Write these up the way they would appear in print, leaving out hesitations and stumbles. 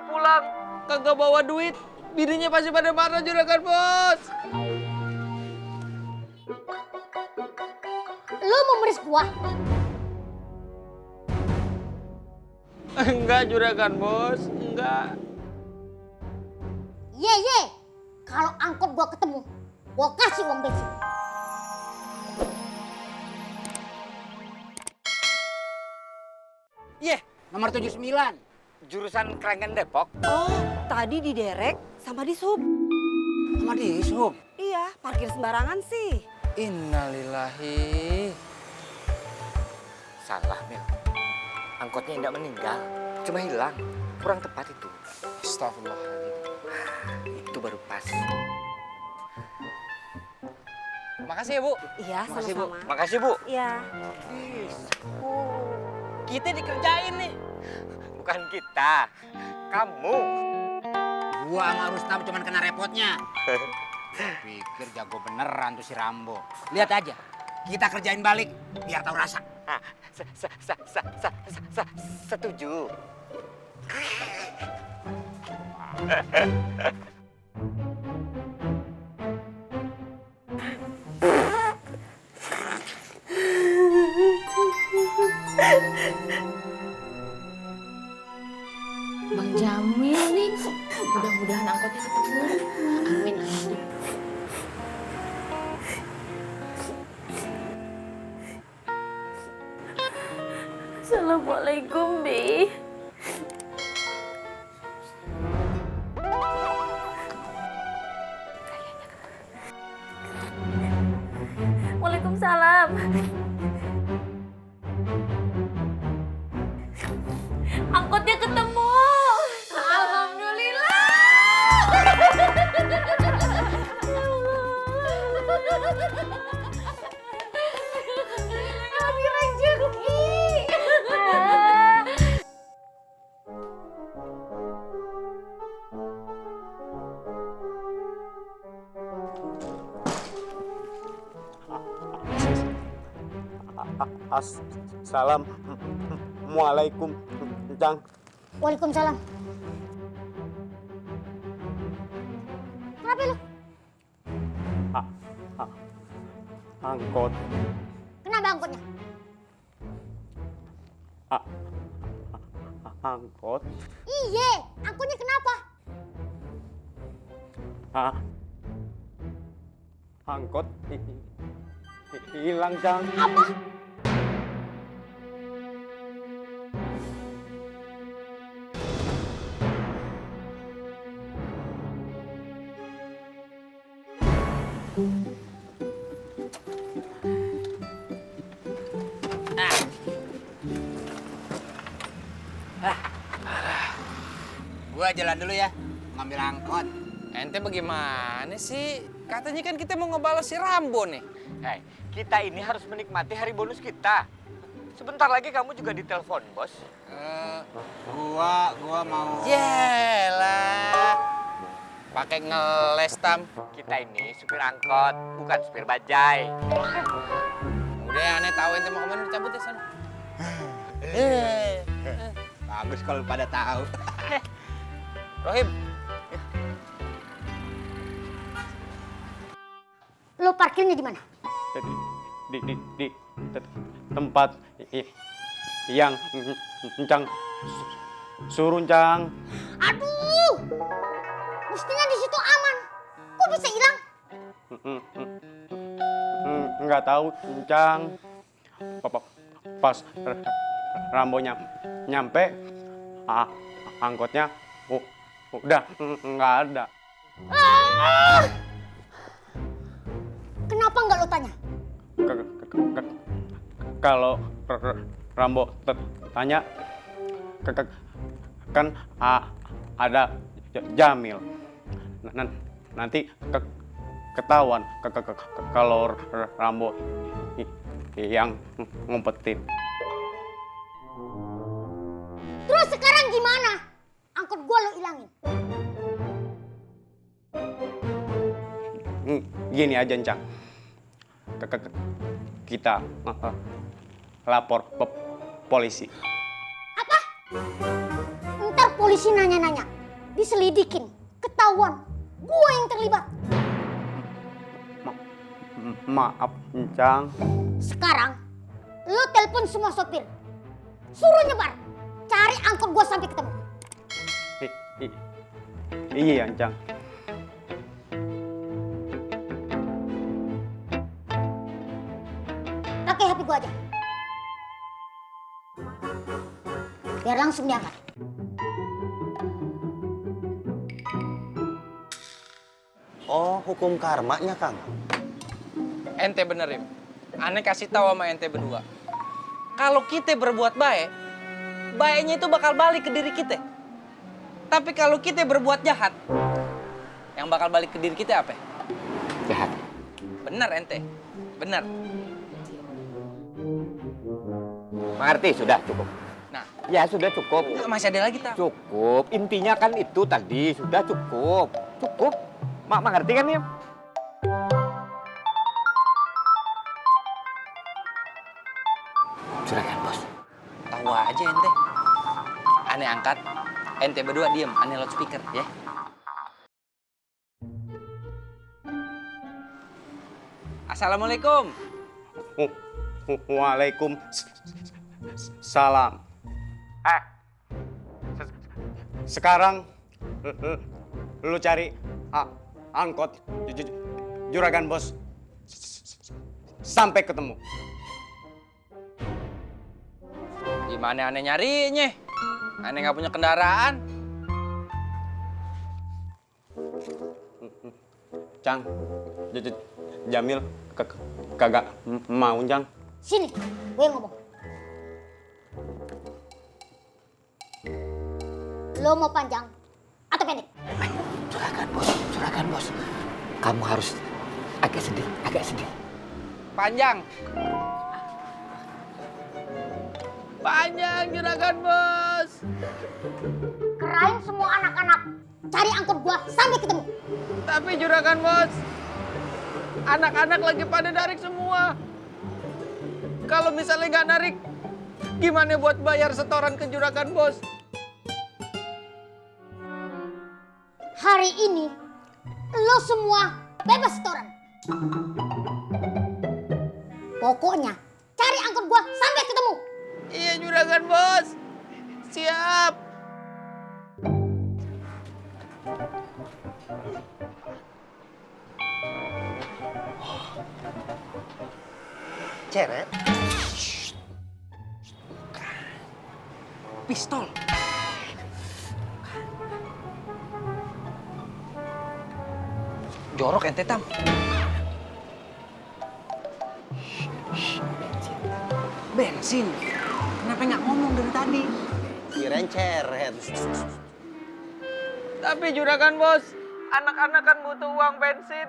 udah pulang, kagak bawa duit. Bininya pasti pada marah juragan bos. Lu mau meris gua? Enggak juragan bos, enggak. Ye, kalau angkot gua ketemu, gua kasih uang bensin. Nomor 79. Jurusan Krenggen Depok. Oh, tadi diderek sama disub. Sama disub. Iya, parkir sembarangan sih. Innalillahi. Salah, Mil. Angkotnya tidak meninggal, cuma hilang. Kurang tepat itu. Astagfirullahaladzim. Itu baru pas. Makasih ya, Bu. Iya, Makasih, Bu. sama-sama. Makasih, Bu. Iya. Kita dikerjain nih. Bukan kita, kamu. Gua sama Rustam cuman kena repotnya. Pikir jago beneran tuh si Rambo. Lihat aja, kita kerjain balik biar tahu rasa. Ah, setuju. Bang Jamil nih, mudah-mudahan angkotnya ketemu. Amin, amin. Assalamualaikum, Bi. Waalaikumsalam. Angkotnya ketemu. Alhamdulillah. Kami rezeki. Assalamualaikum, Cang. Waalaikumsalam. Kenapa lu? Angkot. Kenapa angkotnya? Angkot. Iye, angkotnya kenapa? Angkot hilang, Cang. Apa? Gua jalan dulu ya, ngambil angkot. Ente bagaimana sih? Katanya kan kita mau ngebalas si Rambo nih. Hei, kita ini harus menikmati hari bonus kita. Sebentar lagi kamu juga ditelepon, Bos. Gua mau. Yelah. Pakai ngeles, Tam. Kita ini supir angkot, bukan supir bajai. Udah, aneh tahu ente mau kemana, cabut ya sana. Bagus kalau pada tahu. Rohim, Lu parkirnya di mana? Di tempat yang Cang suruh, Cang. Aduh, mestinya di situ aman. Kok bisa hilang? Nggak tahu, Cang. Pas Rambonya nyampe, angkotnya udah nggak ada. Kenapa nggak lu tanya? Kalau Rambo tanya, kan ada Jamil. Nanti ketahuan kalau Rambo yang ngumpetin. Terus sekarang gimana? Angkot gua lu ilangin. Gini aja, Cang. Kita lapor polisi. Apa? Ntar polisi polisi nanya-nanya, diselidikin, ketahuan, gue yang terlibat. Maaf, Cang. Sekarang, lo telepon semua sopir. Suruh nyebar, cari angkot gue sampai ketemu. Iya, Cang. Pakai HP gue aja. Biar langsung diangkat. Oh, hukum karmanya, Kang. Ente benerin. Aneh kasih tahu sama ente berdua. Kalau kita berbuat baik, baiknya itu bakal balik ke diri kita. Tapi kalau kita berbuat jahat, yang bakal balik ke diri kita apa? Jahat. Bener ente, bener. Mengerti? Sudah cukup. Nah, Ya sudah cukup. masih ada lagi tak? Cukup. Intinya kan itu tadi. Sudah cukup. Cukup. Mak mengerti kan ya? Juragan bos. Tahu aja ente. Aneh angkat, ente berdua diem, aneh loudspeaker ya. Assalamualaikum. Waalaikumsalam. Sekarang lu cari angkot Juragan Bos sampai ketemu. Gimana aneh nyarinya? Aneh nggak punya kendaraan. Cang, Jamil kagak mau, Cang. Sini, gue yang ngomong. Lo mau panjang atau pendek? Juragan bos. Kamu harus agak sedih. Panjang. Panjang Juragan Bos. Kerain semua anak-anak. Cari angkot gua sampai ketemu. Tapi Juragan Bos, anak-anak lagi pada narik semua. Kalau misalnya nggak narik, gimana buat bayar setoran ke Juragan Bos? Hari ini, lo semua bebas setoran. Pokoknya, cari angkot gua sampai ketemu. Iya Juragan Bos, siap. Ceret. Pistol. Jorok ente Tam. Bensin. Kenapa nggak ngomong dari tadi? Kirain ceret. Tapi Juragan Bos, anak-anak kan butuh uang bensin.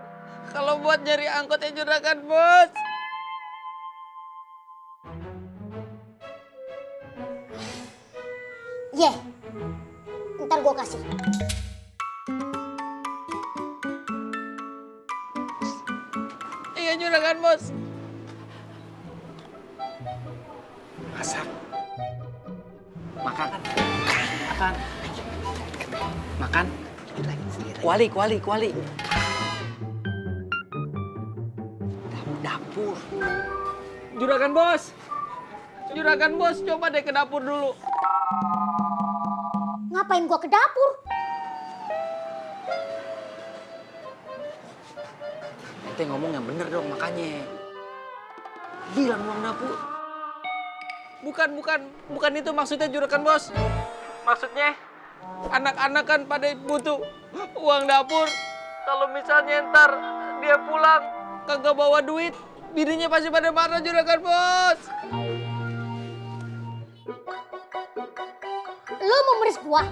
Kalau buat nyari angkotnya Juragan Bos. Ye, ntar gua kasih. Iya Juragan Bos. Masak. Makan. Makan. Makan. Sendiri. Kuali. Dapur. Juragan Bos, coba deh ke dapur dulu. Ngapain gua ke dapur? Ente ngomong yang bener dong makanya. Bilang uang dapur. Bukan itu maksudnya Juragan Bos. Maksudnya anak-anak kan pada butuh uang dapur. Kalau misalnya ntar dia pulang kagak bawa duit, bininya pasti pada marah Juragan Bos. Lo mau meres gua?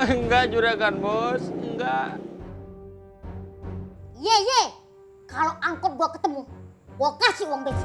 Enggak Juragan Bos, enggak. Ye, kalau angkot gua ketemu, gua kasih uang bensin.